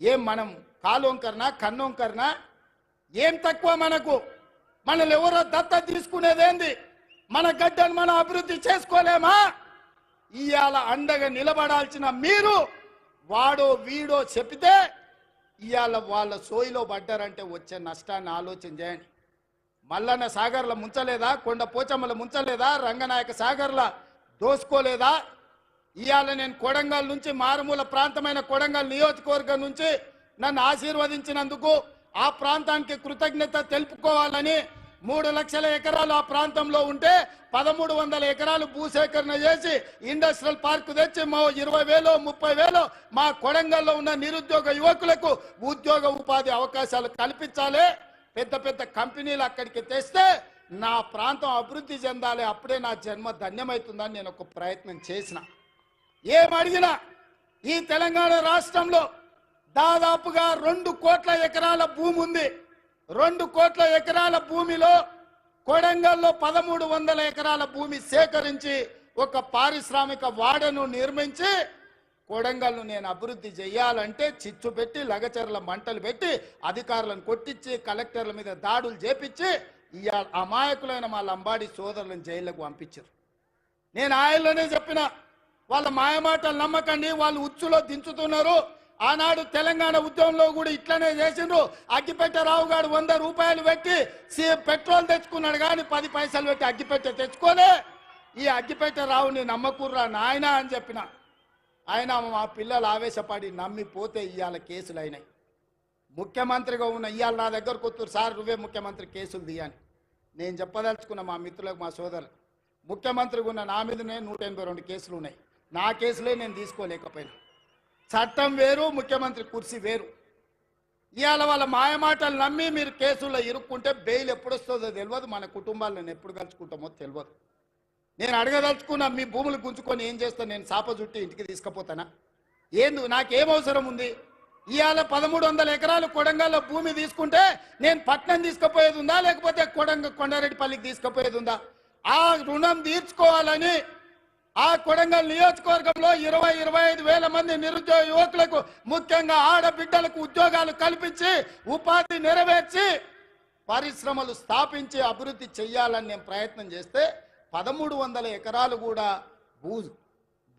ఏం మనం కాలోంకర్నా కన్నోంకర్నా? ఏం తక్కువ మనకు? మనల్ని ఎవరో దత్త తీసుకునేదేంది? మన గడ్డను మనం అభివృద్ధి చేసుకోలేమా? ఇవాళ అండగా నిలబడాల్సిన మీరు వాడో వీడో చెప్పితే ఇవాళ వాళ్ళ సోయిలో పడ్డారంటే వచ్చే నష్టాన్ని ఆలోచన చేయండి. మల్లన్న సాగర్ల ముంచలేదా? కొండ పోచమ్మల ముంచలేదా? రంగనాయక సాగర్ల దోసుకోలేదా? ఇవాళ నేను కొడంగల్ నుంచి, మారుమూల ప్రాంతమైన కొడంగల్ నియోజకవర్గం నుంచి నన్ను ఆశీర్వదించినందుకు ఆ ప్రాంతానికి కృతజ్ఞత తెలుపుకోవాలని 3 లక్షల ఎకరాలు ఆ ప్రాంతంలో ఉంటే 1300 ఎకరాలు భూసేకరణ చేసి ఇండస్ట్రియల్ పార్క్ తెచ్చి 20,000 30,000 మా కొడంగల్లో ఉన్న నిరుద్యోగ యువకులకు ఉద్యోగ ఉపాధి అవకాశాలు కల్పించాలి. పెద్ద పెద్ద కంపెనీలు అక్కడికి తెస్తే నా ప్రాంతం అభివృద్ధి చెందాలి. అప్పుడే నా జన్మ ధన్యమవుతుందని నేను ఒక ప్రయత్నం చేసిన. ఏమడిగినా ఈ తెలంగాణ రాష్ట్రంలో దాదాపుగా 2 కోట్ల ఎకరాల భూమి ఉంది. 2 కోట్ల ఎకరాల భూమిలో కొడంగల్లో 1300 ఎకరాల భూమి సేకరించి ఒక పారిశ్రామిక వాడను నిర్మించి కొడంగల్ను నేను అభివృద్ధి చేయాలంటే చిచ్చు పెట్టి లగచర్ల మంటలు పెట్టి అధికారులను కొట్టించి కలెక్టర్ల మీద దాడులు చేపించి ఇవాళ అమాయకులైన మా లంబాడి సోదరులను జైళ్లకు పంపించారు. నేను ఆయనలోనే చెప్పిన, వాళ్ళ మాయమాటలు నమ్మకండి, వాళ్ళు ఉచ్చులో దించుతున్నారు. ఆనాడు తెలంగాణ ఉద్యమంలో కూడా ఇట్లనే చేసిండ్రు. అగ్గిపెట్టె రావు గారు 100 రూపాయలు పెట్టి పెట్రోల్ తెచ్చుకున్నాడు, కానీ 10 పైసలు పెట్టి అగ్గిపెట్టె తెచ్చుకోలే. ఈ అగ్గిపెట్టె రావుని నమ్మకుర్రా నాయన అని చెప్పిన. ఆయన మా పిల్లలు ఆవేశపడి నమ్మిపోతే ఇవాళ కేసులు అయినాయి. ముఖ్యమంత్రిగా ఉన్న ఇవాళ నా దగ్గరకు వస్తారు, సార్ నువ్వే ముఖ్యమంత్రి కేసులు దియని. నేను చెప్పదలుచుకున్న మా మిత్రులకు, మా సోదరులు, ముఖ్యమంత్రిగా ఉన్న నా మీదనే 182 కేసులు ఉన్నాయి. నా కేసులే నేను తీసుకోలేకపోయినా. చట్టం వేరు, ముఖ్యమంత్రి కుర్చీ వేరు. ఇవాళ వాళ్ళ మాయమాటలు నమ్మి మీరు కేసుల్లో ఇరుక్కుంటే బెయిల్ ఎప్పుడు వస్తుందో తెలియదు, మన కుటుంబాలు నేను ఎప్పుడు కలుసుకుంటామో తెలియదు. నేను అడగదలుచుకున్నా, మీ భూములు గుంజుకొని ఏం చేస్తాను? నేను సాప చుట్టి ఇంటికి తీసుకుపోతానా? నాకేం అవసరం ఉంది? ఇవాళ 1300 ఎకరాలు కొడంగల్లో భూమి తీసుకుంటే నేను పట్నం తీసుకుపోయేది ఉందా, లేకపోతే కొండారెడ్డిపల్లికి తీసుకుపోయేది ఉందా? ఆ రుణం తీర్చుకోవాలని ఆ కొడంగల్ నియోజకవర్గంలో 20-25 వేల మంది నిరుద్యోగ యువకులకు, ముఖ్యంగా ఆడబిడ్డలకు ఉద్యోగాలు కల్పించి ఉపాధి నెరవేర్చి పరిశ్రమలు స్థాపించి అభివృద్ధి చెయ్యాలని నేను ప్రయత్నం చేస్తే 1300 ఎకరాలు కూడా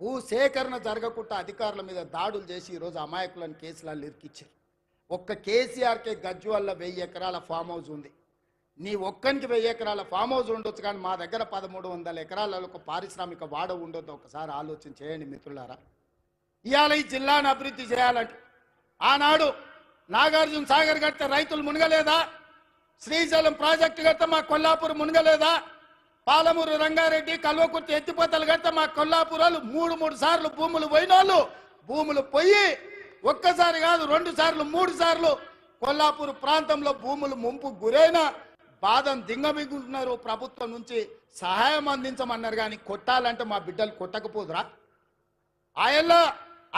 భూసేకరణ జరగకుండా అధికారుల మీద దాడులు చేసి ఈరోజు అమాయకులను కేసులలో ఇరికిచ్చారు. ఒక్క కేసీఆర్కే గజ్వేల్లో 1000 ఎకరాల ఫామ్ హౌస్ ఉంది. నీ ఒక్కనికి 1000 ఎకరాల ఫామ్ హౌస్ ఉండొచ్చు, కానీ మా దగ్గర 1300 ఎకరాలలో ఒక పారిశ్రామిక వాడ ఉండొద్దు. ఒకసారి ఆలోచన చేయండి మిత్రులారా. ఇవాళ ఈ జిల్లాను అభివృద్ధి చేయాలంటే ఆనాడు నాగార్జున సాగర్ కడితే రైతులు మునగలేదా? శ్రీశైలం ప్రాజెక్టు కడితే మా కొల్లాపూర్ మునగలేదా? పాలమూరు రంగారెడ్డి కల్వకుర్తి ఎత్తిపోతలు కడితే మా కొల్లాపూరాలు 3 సార్లు భూములు పోయినోళ్ళు భూములు పోయి ఒక్కసారి కాదు 2 సార్లు 3 సార్లు కొల్లాపూర్ ప్రాంతంలో భూములు ముంపు గురైన బాధను దింగమిగుంటున్నారు. ప్రభుత్వం నుంచి సహాయం అందించమన్నారు, కానీ కొట్టాలంటే మా బిడ్డలు కొట్టకపోదురా? ఆయల్లో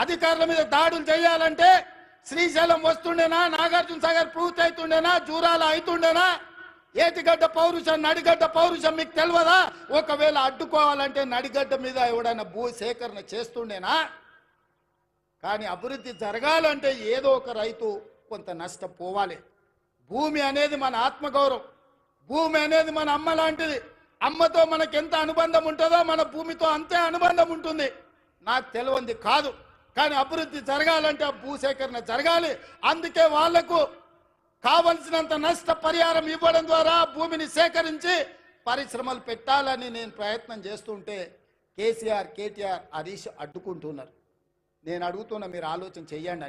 అధికారుల మీద దాడులు చేయాలంటే శ్రీశైలం వస్తుండేనా? నాగార్జున సాగర్ పూర్తి అవుతుండేనా? జూరాల అవుతుండేనా? ఏటిగడ్డ పౌరుషం, నడిగడ్డ పౌరుషం మీకు తెలియదా? ఒకవేళ అడ్డుకోవాలంటే నడిగడ్డ మీద ఎవడైనా భూ సేకరణ చేస్తుండేనా? కానీ అభివృద్ధి జరగాలంటే ఏదో ఒక రైతు కొంత నష్టపోవాలి. భూమి అనేది మన ఆత్మగౌరవం. భూమి అనేది మన అమ్మ లాంటిది. అమ్మతో మనకు ఎంత అనుబంధం ఉంటుందో మన భూమితో అంతే అనుబంధం ఉంటుంది. నాకు తెలియంది కాదు, కానీ అభివృద్ధి జరగాలంటే భూసేకరణ జరగాలి. అందుకే వాళ్లకు కావలసినంత నష్ట పరిహారం ఇవ్వడం ద్వారా భూమిని సేకరించి పరిశ్రమలు పెట్టాలని నేను ప్రయత్నం చేస్తుంటే కేసీఆర్, కేటీఆర్, హరీష్ అడ్డుకుంటున్నారు. నేను అడుగుతున్నా, మీరు ఆలోచన చెయ్యండి.